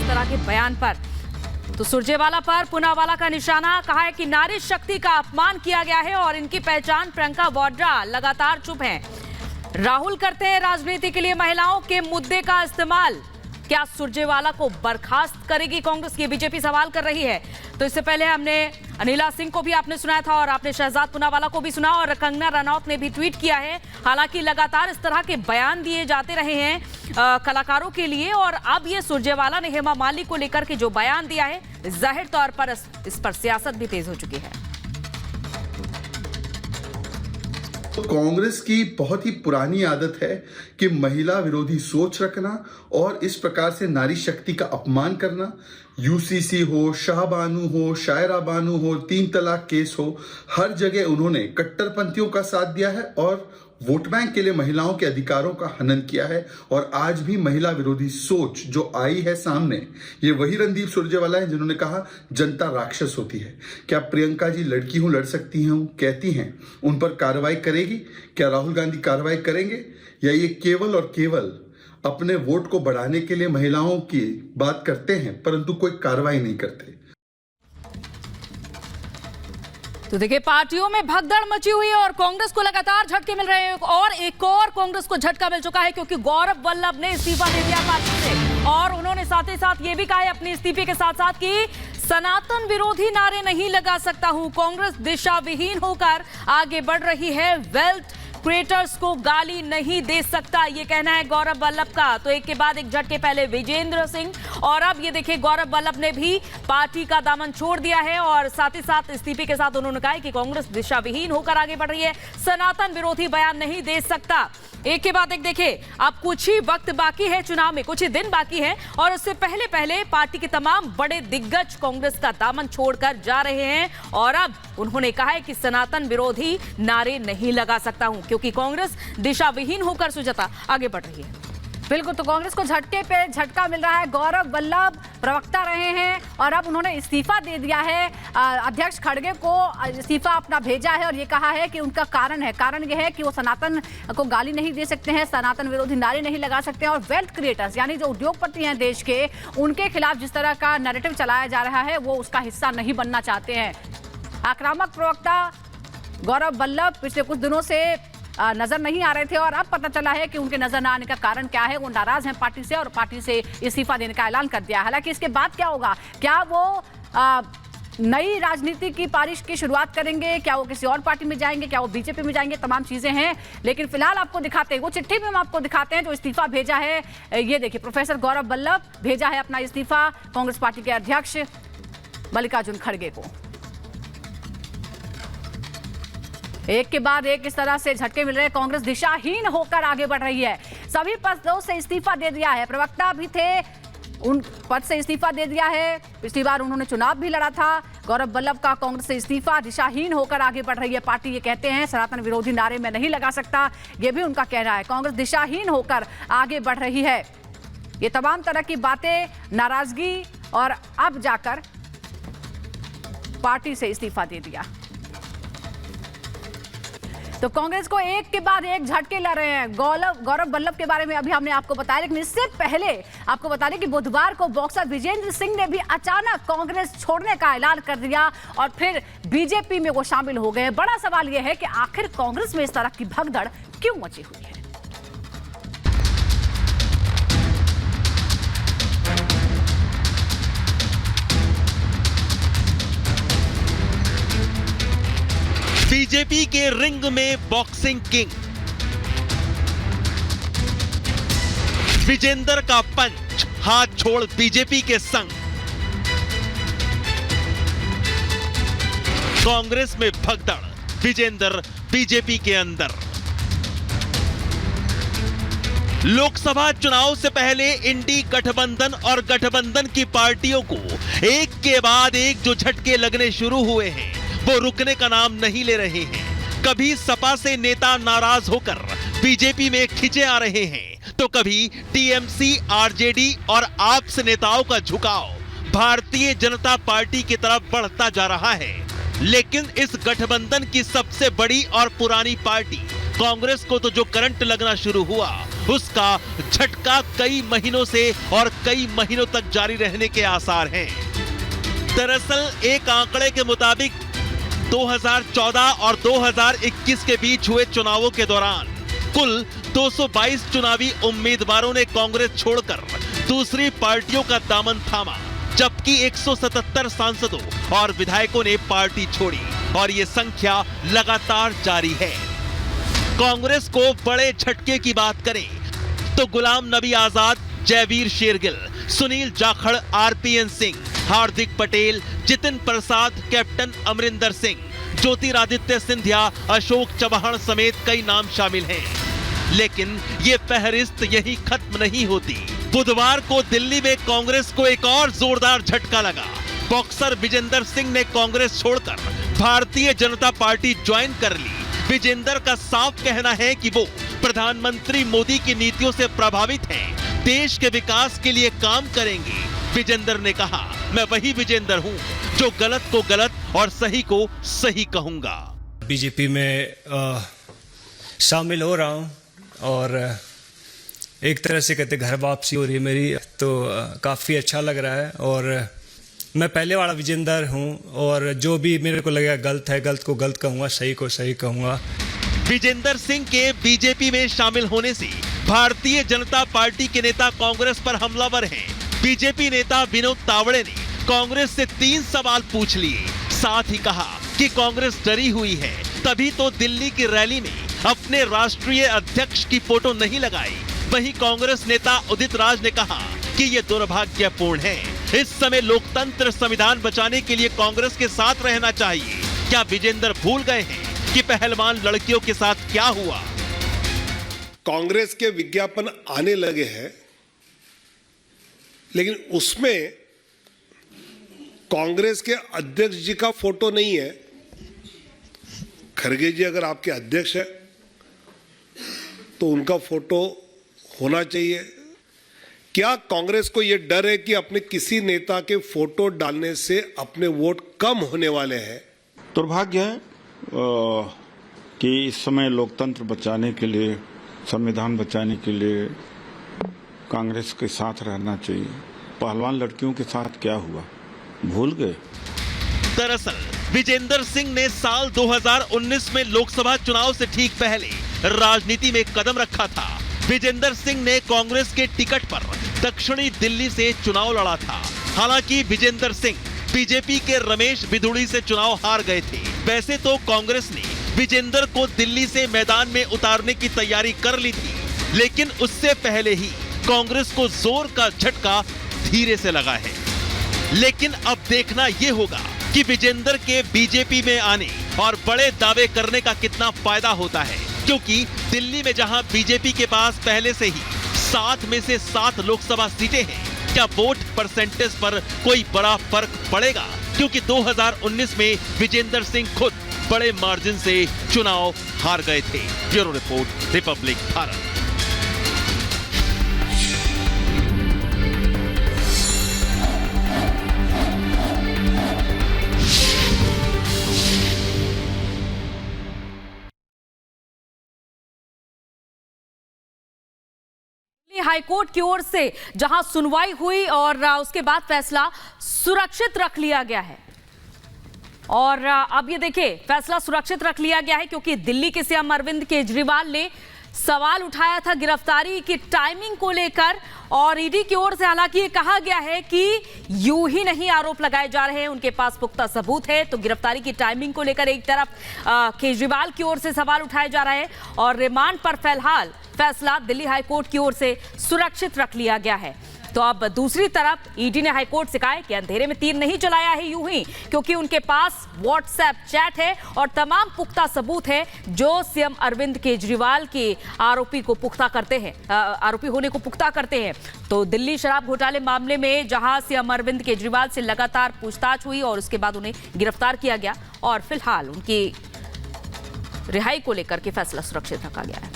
तरह के बयान पर। तो सुरजेवाला पर पूनावाला का निशाना, कहा है कि नारी शक्ति का अपमान किया गया है और इनकी पहचान प्रियंका वाड्रा लगातार चुप हैं। राहुल करते हैं राजनीति के लिए महिलाओं के मुद्दे का इस्तेमाल। क्या सुरजेवाला को बर्खास्त करेगी कांग्रेस, ये बीजेपी सवाल कर रही है। तो इससे पहले हमने अनिला सिंह को भी आपने सुनाया था और आपने शहजाद पूनावाला को भी सुना और कंगना रनौत ने भी ट्वीट किया है। हालांकि लगातार इस तरह के बयान दिए जाते रहे हैं कलाकारों के लिए, और अब ये सुरजेवाला ने हेमा मालिनी को लेकर के जो बयान दिया है, जाहिर तौर पर इस पर सियासत भी तेज हो चुकी है। कांग्रेस की बहुत ही पुरानी आदत है कि महिला विरोधी सोच रखना और इस प्रकार से नारी शक्ति का अपमान करना। यूसीसी हो, शाहबानू हो, शायरा बानू हो, 3 तलाक केस हो, हर जगह उन्होंने कट्टरपंथियों का साथ दिया है और वोट बैंक के लिए महिलाओं के अधिकारों का हनन किया है। और आज भी महिला विरोधी सोच जो आई है सामने, ये वही रणदीप सुरजेवाला है जिन्होंने कहा जनता राक्षस होती है। क्या प्रियंका जी लड़की हूं, लड़ सकती हैं, कहती हैं, उन पर कार्रवाई करेगी? क्या राहुल गांधी कार्रवाई करेंगे, या ये केवल और केवल अपने वोट को बढ़ाने के लिए महिलाओं की बात करते हैं परंतु कोई कार्रवाई नहीं करते? तो देखिए, पार्टियों में भगदड़ मची हुई है और कांग्रेस को लगातार झटके मिल रहे हैं। और एक और कांग्रेस को झटका मिल चुका है क्योंकि गौरव वल्लभ ने इस्तीफा दे दिया पार्टी से, और उन्होंने साथ ही साथ ये भी कहा है अपने इस्तीफे के साथ साथ कि सनातन विरोधी नारे नहीं लगा सकता हूं। कांग्रेस दिशा विहीन होकर आगे बढ़ रही है, वेल्थ क्रिएटर्स को गाली नहीं दे सकता, ये कहना है गौरव वल्लभ का। तो एक के बाद एक झटके, पहले विजेंद्र सिंह और अब ये देखिए गौरव वल्लभ ने भी पार्टी का दामन छोड़ दिया है और साथ ही साथ इस्तीफे के साथ उन्होंने कहा है कि कांग्रेस दिशा विहीन होकर आगे बढ़ रही है, सनातन विरोधी बयान नहीं दे सकता। एक के बाद एक देखिए, अब कुछ ही वक्त बाकी है, चुनाव में कुछ ही दिन बाकी है और उससे पहले पहले पार्टी के तमाम बड़े दिग्गज कांग्रेस का दामन छोड़कर जा रहे हैं और अब उन्होंने कहा है कि सनातन विरोधी नारे नहीं लगा सकता हूं क्योंकि कांग्रेस दिशा विहीन होकर सुजाता आगे बढ़ रही है। बिल्कुल, तो कांग्रेस को झटके पे झटका मिल रहा है। गौरव वल्लभ प्रवक्ता रहे हैं और अब उन्होंने इस्तीफा दे दिया है। अध्यक्ष खड़गे को इस्तीफा अपना भेजा है और ये कहा है कि उनका कारण ये है कि वो सनातन को गाली नहीं दे सकते हैं, सनातन विरोधी नारे नहीं लगा सकते हैं और वेल्थ क्रिएटर्स यानी जो उद्योगपति हैं देश के, उनके खिलाफ जिस तरह का नैरेटिव चलाया जा रहा है वो उसका हिस्सा नहीं बनना चाहते हैं। आक्रामक प्रवक्ता गौरव वल्लभ पिछले कुछ दिनों से नजर नहीं आ रहे थे और अब पता चला है कि उनके नजर न आने का कारण क्या है। वो नाराज हैं पार्टी से और पार्टी से इस्तीफा देने का ऐलान कर दिया। हालांकि इसके बाद क्या होगा, क्या वो नई राजनीति की पारिश की शुरुआत करेंगे, क्या वो किसी और पार्टी में जाएंगे, क्या वो बीजेपी में जाएंगे, तमाम चीजें हैं। लेकिन फिलहाल आपको दिखाते हैं, वो चिट्ठी में हम आपको दिखाते हैं जो इस्तीफा भेजा है। ये देखिए, प्रोफेसर गौरव वल्लभ भेजा है अपना इस्तीफा कांग्रेस पार्टी के अध्यक्ष मल्लिकार्जुन खड़गे को। एक के बाद एक इस तरह से झटके मिल रहे हैं। कांग्रेस दिशाहीन होकर आगे बढ़ रही है। सभी पदों से इस्तीफा दे दिया है। प्रवक्ता भी थे, उन पद से इस्तीफा दे दिया है। पिछली बार उन्होंने चुनाव भी लड़ा था। गौरव वल्लभ का कांग्रेस से इस्तीफा, दिशाहीन होकर आगे बढ़ रही है पार्टी। ये कहते हैं सनातन विरोधी नारे में नहीं लगा सकता, ये भी उनका कहना है। कांग्रेस दिशाहीन होकर आगे बढ़ रही है। ये तमाम तरह की बातें, नाराजगी और अब जाकर पार्टी से इस्तीफा दे दिया। तो कांग्रेस को एक के बाद एक झटके लग रहे हैं। गौरव वल्लभ के बारे में अभी हमने आपको बताया, लेकिन इससे पहले आपको बता दें कि बुधवार को बॉक्सर विजेंद्र सिंह ने भी अचानक कांग्रेस छोड़ने का ऐलान कर दिया और फिर बीजेपी में वो शामिल हो गए। बड़ा सवाल यह है कि आखिर कांग्रेस में इस तरह की भगदड़ क्यों मची हुई है। बीजेपी के रिंग में बॉक्सिंग किंग विजेंद्र का पंच हाथ छोड़ बीजेपी के संग। कांग्रेस में भगदड़, विजेंद्र बीजेपी के अंदर। लोकसभा चुनाव से पहले इंडी गठबंधन और गठबंधन की पार्टियों को एक के बाद एक जो झटके लगने शुरू हुए हैं वो रुकने का नाम नहीं ले रहे हैं। कभी सपा से नेता नाराज होकर बीजेपी में खिंचे आ रहे हैं तो कभी टीएमसी, आरजेडी और आप से नेताओं का झुकाव भारतीय जनता पार्टी की तरफ बढ़ता जा रहा है। लेकिन इस गठबंधन की सबसे बड़ी और पुरानी पार्टी कांग्रेस को तो जो करंट लगना शुरू हुआ उसका झटका कई महीनों से और कई महीनों तक जारी रहने के आसार हैं। दरअसल एक आंकड़े के मुताबिक 2014 और 2021 के बीच हुए चुनावों के दौरान कुल 222 चुनावी उम्मीदवारों ने कांग्रेस छोड़कर दूसरी पार्टियों का दामन थामा, जबकि 177 सांसदों और विधायकों ने पार्टी छोड़ी और ये संख्या लगातार जारी है। कांग्रेस को बड़े झटके की बात करें तो गुलाम नबी आजाद, जयवीर शेरगिल, सुनील जाखड़, आरपीएन सिंह, हार्दिक पटेल, जितिन प्रसाद, कैप्टन अमरिंदर सिंह, ज्योतिरादित्य सिंधिया, अशोक चव्हाण समेत कई नाम शामिल हैं। लेकिन ये फहरिस्त यही खत्म नहीं होती। बुधवार को दिल्ली में कांग्रेस को एक और जोरदार झटका लगा। बॉक्सर विजेंदर सिंह ने कांग्रेस छोड़कर भारतीय जनता पार्टी ज्वाइन कर ली। विजेंदर का साफ कहना है कि वो प्रधानमंत्री मोदी की नीतियों से प्रभावित हैं, देश के विकास के लिए काम करेंगे। विजेंदर ने कहा, मैं वही विजेंदर हूं जो गलत को गलत और सही को सही कहूंगा। बीजेपी में शामिल हो रहा हूं और एक तरह से कहते घर वापसी हो रही है मेरी, तो काफ़ी अच्छा लग रहा है। और मैं पहले वाला विजेंदर हूं और जो भी मेरे को लगेगा गलत है, गलत को गलत कहूंगा, सही को सही कहूंगा। विजेंदर सिंह के बीजेपी में शामिल होने से भारतीय जनता पार्टी के नेता कांग्रेस पर हमलावर हैं। बीजेपी नेता विनोद तावड़े ने कांग्रेस से 3 सवाल पूछ लिए, साथ ही कहा कि कांग्रेस डरी हुई है, तभी तो दिल्ली की रैली में अपने राष्ट्रीय अध्यक्ष की फोटो नहीं लगाई। वहीं कांग्रेस नेता उदित राज ने कहा कि ये दुर्भाग्यपूर्ण है। इस समय लोकतंत्र संविधान बचाने के लिए कांग्रेस के साथ रहना चाहिए। क्या विजेंदर भूल गए हैं कि पहलवान लड़कियों के साथ क्या हुआ? कांग्रेस के विज्ञापन आने लगे हैं, लेकिन उसमें कांग्रेस के अध्यक्ष जी का फोटो नहीं है। खड़गे जी अगर आपके अध्यक्ष है तो उनका फोटो होना चाहिए। क्या कांग्रेस को यह डर है कि अपने किसी नेता के फोटो डालने से अपने वोट कम होने वाले हैं? दुर्भाग्य है कि इस समय लोकतंत्र बचाने के लिए, संविधान बचाने के लिए कांग्रेस के साथ रहना चाहिए। पहलवान लड़कियों के साथ क्या हुआ, भूल गए? दरअसल विजेंदर सिंह ने साल 2019 में लोकसभा चुनाव से ठीक पहले राजनीति में कदम रखा था। विजेंदर सिंह ने कांग्रेस के टिकट पर दक्षिणी दिल्ली से चुनाव लड़ा था। हालांकि विजेंदर सिंह बीजेपी के रमेश बिधूड़ी से चुनाव हार गए थे। वैसे तो कांग्रेस ने विजेंदर को दिल्ली से मैदान में उतारने की तैयारी कर ली थी, लेकिन उससे पहले ही कांग्रेस को जोर का झटका धीरे से लगा है। लेकिन अब देखना यह होगा कि विजेंदर के बीजेपी में आने और बड़े दावे करने का कितना फायदा होता है, क्योंकि दिल्ली में जहां बीजेपी के पास पहले से ही 7 में से 7 लोकसभा सीटें हैं, क्या वोट परसेंटेज पर कोई बड़ा फर्क पड़ेगा? क्योंकि 2019 में विजेंदर सिंह खुद बड़े मार्जिन से चुनाव हार गए थे। Bureau report, Republic Bharat. High court की ओर से जहां सुनवाई हुई और उसके बाद फैसला सुरक्षित रख लिया गया है। और अब ये देखिए, फैसला सुरक्षित रख लिया गया है क्योंकि दिल्ली के सीएम अरविंद केजरीवाल ने सवाल उठाया था गिरफ्तारी की टाइमिंग को लेकर, और ईडी की ओर से हालांकि ये कहा गया है कि यूं ही नहीं आरोप लगाए जा रहे हैं, उनके पास पुख्ता सबूत है। तो गिरफ्तारी की टाइमिंग को लेकर एक तरफ केजरीवाल की ओर से सवाल उठाए जा रहे हैं और रिमांड पर फिलहाल फैसला दिल्ली हाईकोर्ट की ओर से सुरक्षित रख लिया गया है। तो अब दूसरी तरफ ईडी ने हाईकोर्ट से कहा है कि अंधेरे में तीर नहीं चलाया है यूं ही, क्योंकि उनके पास व्हाट्सएप चैट है और तमाम पुख्ता सबूत है जो सीएम अरविंद केजरीवाल के आरोपी होने को पुख्ता करते हैं। तो दिल्ली शराब घोटाले मामले में जहां सीएम अरविंद केजरीवाल से लगातार पूछताछ हुई और उसके बाद उन्हें गिरफ्तार किया गया और फिलहाल उनकी रिहाई को लेकर के फैसला सुरक्षित रखा गया है।